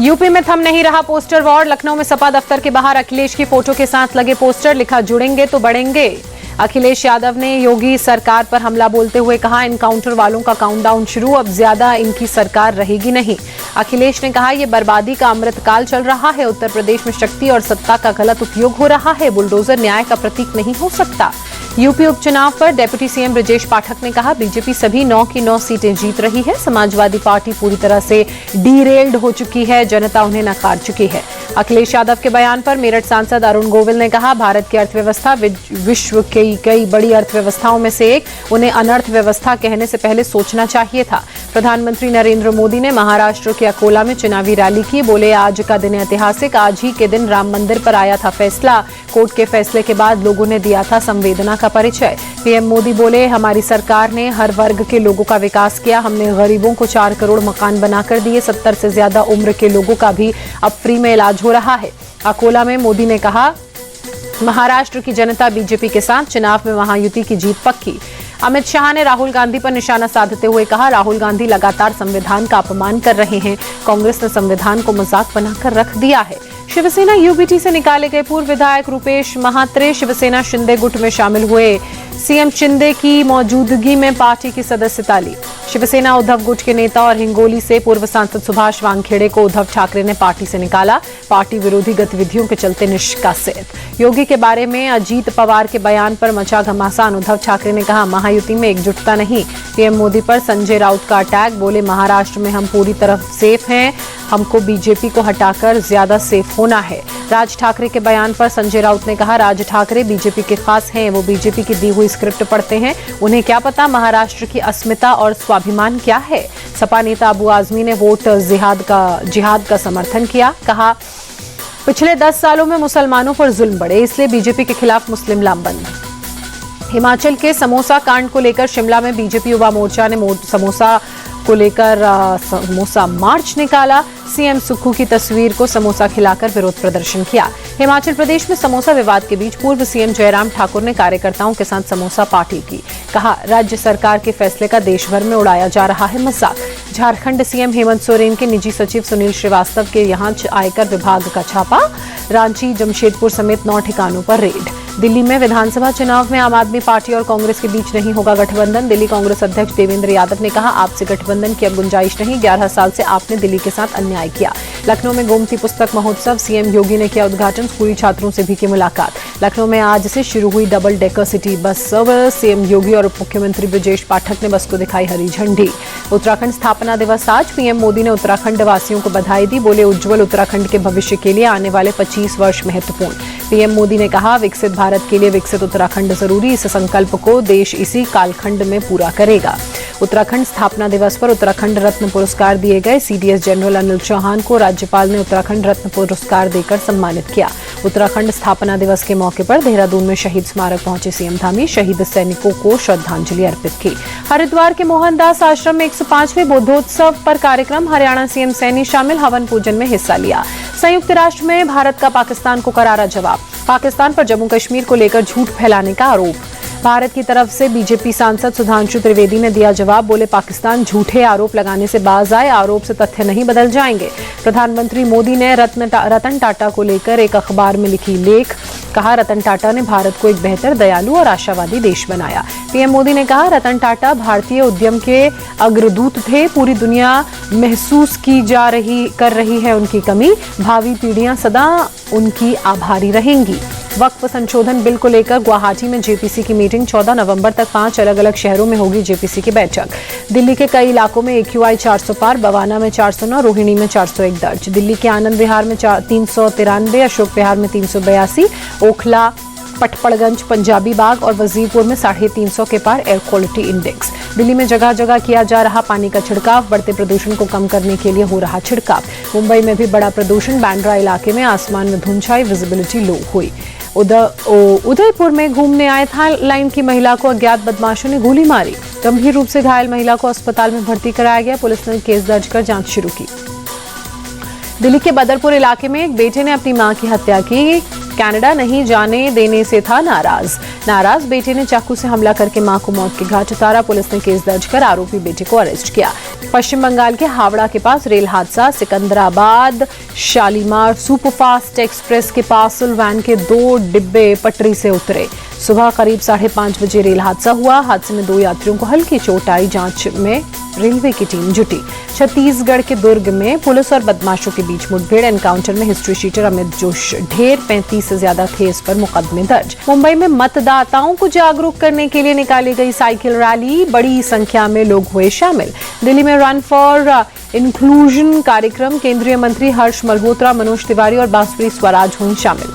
UP में थम नहीं रहा पोस्टर वॉर। लखनऊ में सपा दफ्तर के बाहर अखिलेश की फोटो के साथ लगे पोस्टर, लिखा जुड़ेंगे तो बढ़ेंगे। अखिलेश यादव ने योगी सरकार पर हमला बोलते हुए कहा, एनकाउंटर वालों का काउंटडाउन शुरू, अब ज्यादा इनकी सरकार रहेगी नहीं। अखिलेश ने कहा, यह बर्बादी का अमृतकाल चल रहा है। उत्तर प्रदेश में शक्ति और सत्ता का गलत उपयोग हो रहा है। बुलडोजर न्याय का प्रतीक नहीं हो सकता। यूपी उपचुनाव पर डिप्टी सीएम ब्रजेश पाठक ने कहा, बीजेपी सभी 9 की 9 सीटें जीत रही है। समाजवादी पार्टी पूरी तरह से डीरेल्ड हो चुकी है, जनता उन्हें नकार चुकी है। अखिलेश यादव के बयान पर मेरठ सांसद अरुण गोविल ने कहा, भारत की अर्थव्यवस्था विश्व की कई बड़ी अर्थव्यवस्थाओं में से एक, उन्हें अनर्थव्यवस्था कहने से पहले सोचना चाहिए था। प्रधानमंत्री नरेंद्र मोदी ने महाराष्ट्र के अकोला में चुनावी रैली की, बोले आज का दिन ऐतिहासिक, आज ही के दिन राम मंदिर पर आया था फैसला। कोर्ट के फैसले के बाद लोगों ने दिया था संवेदना का परिचय। पीएम मोदी बोले, हमारी सरकार ने हर वर्ग के लोगों का विकास किया। हमने गरीबों को 4 करोड़ मकान बनाकर दिए। 70 से ज्यादा उम्र के लोगों का भी अब फ्री में इलाज हो रहा है। अकोला में मोदी ने कहा, महाराष्ट्र की जनता बीजेपी के साथ, चुनाव में महायुति की जीत पक्की। अमित शाह ने राहुल गांधी पर निशाना साधते हुए कहा, राहुल गांधी लगातार संविधान का अपमान कर रहे हैं। कांग्रेस ने संविधान को मजाक बनाकर रख दिया है। शिवसेना यूबीटी से निकाले गए पूर्व विधायक रूपेश महात्रे शिवसेना शिंदे गुट में शामिल हुए। सीएम शिंदे की मौजूदगी में पार्टी की सदस्यता ली। शिवसेना उद्धव गुट के नेता और हिंगोली से पूर्व सांसद सुभाष वानखेड़े को उद्धव ठाकरे ने पार्टी से निकाला। पार्टी विरोधी गतिविधियों के चलते निष्कासित। योगी के बारे में अजीत पवार के बयान पर मचा घमासान। उद्धव ठाकरे ने कहा, महायुति में एकजुटता नहीं। पीएम मोदी पर संजय राउत का अटैक, बोले महाराष्ट्र में हम पूरी तरह सेफ हैं, हमको बीजेपी को हटाकर ज्यादा सेफ होना है। राज ठाकरे के बयान पर संजय राउत ने कहा, राज ठाकरे बीजेपी के खास हैं, वो बीजेपी की दी हुई स्क्रिप्ट पढ़ते हैं, उन्हें क्या पता महाराष्ट्र की अस्मिता और स्वाभिमान क्या है। सपा नेता अबू आजमी ने वोट जिहाद का समर्थन किया। कहा, पिछले 10 सालों में मुसलमानों पर जुल्म बढ़े, इसलिए बीजेपी के खिलाफ मुस्लिम लामबंद। हिमाचल के समोसा कांड को लेकर शिमला में बीजेपी युवा मोर्चा ने समोसा को लेकर समोसा मार्च निकाला। सीएम सुक्खू की तस्वीर को समोसा खिलाकर विरोध प्रदर्शन किया। हिमाचल प्रदेश में समोसा विवाद के बीच पूर्व सीएम जयराम ठाकुर ने कार्यकर्ताओं के साथ समोसा पार्टी की। कहा, राज्य सरकार के फैसले का देश भर में उड़ाया जा रहा है मजाक। झारखंड सीएम हेमंत सोरेन के निजी सचिव सुनील श्रीवास्तव के यहां आयकर विभाग का छापा। रांची, जमशेदपुर समेत 9 ठिकानों पर रेड। दिल्ली में विधानसभा चुनाव में आम आदमी पार्टी और कांग्रेस के बीच नहीं होगा गठबंधन। दिल्ली कांग्रेस अध्यक्ष देवेंद्र यादव ने कहा, आपसे गठबंधन की अब गुंजाइश नहीं। 11 साल से आपने दिल्ली के साथ अन्याय किया। लखनऊ में गोमती पुस्तक महोत्सव, सीएम योगी ने किया उद्घाटन। स्कूली छात्रों से भी की मुलाकात। लखनऊ में आज से शुरू हुई double decker city bus service. CM Yogi और उप मुख्यमंत्री ब्रजेश पाठक ने बस को दिखाई हरी झंडी। उत्तराखंड स्थापना दिवस आज, पीएम मोदी ने उत्तराखंड वासियों को बधाई दी। बोले, उज्जवल उत्तराखंड के भविष्य के लिए आने वाले 25 वर्ष महत्वपूर्ण। पीएम मोदी ने कहा, विकसित भारत के लिए विकसित उत्तराखंड जरूरी। इस संकल्प को देश इसी कालखंड में पूरा करेगा। उत्तराखंड स्थापना दिवस पर उत्तराखंड रत्न पुरस्कार दिए गए। सीडीएस जनरल अनिल चौहान को राज्यपाल ने उत्तराखंड रत्न पुरस्कार देकर सम्मानित किया। उत्तराखंड स्थापना दिवस के मौके पर देहरादून में शहीद स्मारक पहुंचे सीएम धामी, शहीद सैनिकों को श्रद्धांजलि अर्पित की। हरिद्वार के मोहनदास आश्रम में 105वें बुद्धोत्सव पर कार्यक्रम, हरियाणा सीएम सैनी शामिल, हवन पूजन में हिस्सा लिया। संयुक्त राष्ट्र में भारत का पाकिस्तान को करारा जवाब। पाकिस्तान पर जम्मू कश्मीर को लेकर झूठ फैलाने का आरोप। भारत की तरफ से बीजेपी सांसद सुधांशु त्रिवेदी ने दिया जवाब। बोले, पाकिस्तान झूठे आरोप लगाने से बाज आए, आरोप से तथ्य नहीं बदल जाएंगे। प्रधानमंत्री मोदी ने रतन टाटा को लेकर एक अखबार में लिखी लेख। कहा, रतन टाटा ने भारत को एक बेहतर, दयालु और आशावादी देश बनाया। पीएम मोदी ने कहा, रतन टाटा भारतीय उद्यम के अग्रदूत थे। पूरी दुनिया महसूस कर रही है उनकी कमी। भावी पीढ़ियां सदा उनकी आभारी रहेंगी। वक्फ संशोधन बिल को लेकर गुवाहाटी में जेपीसी की मीटिंग। 14 नवंबर तक 5 अलग अलग शहरों में होगी जेपीसी की बैठक। दिल्ली के कई इलाकों में AQI 400 पार, बवाना में 409, रोहिणी में 401 दर्ज। दिल्ली के आनंद विहार में 393, अशोक विहार में 382, ओखला, पटपड़गंज, पंजाबी बाग और वजीरपुर में 350 के पार एयर क्वालिटी इंडेक्स। दिल्ली में जगह जगह किया जा रहा पानी का छिड़काव। बढ़ते प्रदूषण को कम करने के लिए हो रहा छिड़काव। मुंबई में भी बड़ा प्रदूषण। बांद्रा इलाके में आसमान में धुंध छाई, विजिबिलिटी लो हुई। उदयपुर में घूमने आए था लाइन की महिला को अज्ञात बदमाशों ने गोली मारी। गंभीर रूप से घायल महिला को अस्पताल में भर्ती कराया गया। पुलिस ने केस दर्ज कर जांच शुरू की। दिल्ली के बदरपुर इलाके में एक बेटे ने अपनी मां की हत्या की। कनाडा नहीं जाने देने से था नाराज बेटे ने चाकू से हमला करके मां को मौत के घाट उतारा। पुलिस ने केस दर्ज कर आरोपी बेटे को अरेस्ट किया। पश्चिम बंगाल के हावड़ा के पास रेल हादसा, सिकंदराबाद शालीमार सुपरफास्ट एक्सप्रेस के पास वैन के 2 डिब्बे पटरी से उतरे। सुबह करीब 5:30 बजे रेल हादसा हुआ। हादसे में 2 यात्रियों को हल्की चोट आई। जांच में रेलवे की टीम जुटी। छत्तीसगढ़ के दुर्ग में पुलिस और बदमाशों के बीच मुठभेड़, एनकाउंटर में हिस्ट्री शीटर अमित जोश ढेर, 35 से ज्यादा थे इस पर मुकदमे दर्ज। मुंबई में मतदाताओं को जागरूक करने के लिए निकाली गई साइकिल रैली, बड़ी संख्या में लोग हुए शामिल। दिल्ली में रन फॉर इंक्लूजन कार्यक्रम, केंद्रीय मंत्री हर्ष मल्होत्रा, मनोज तिवारी और बांसुरी स्वराज हुई शामिल।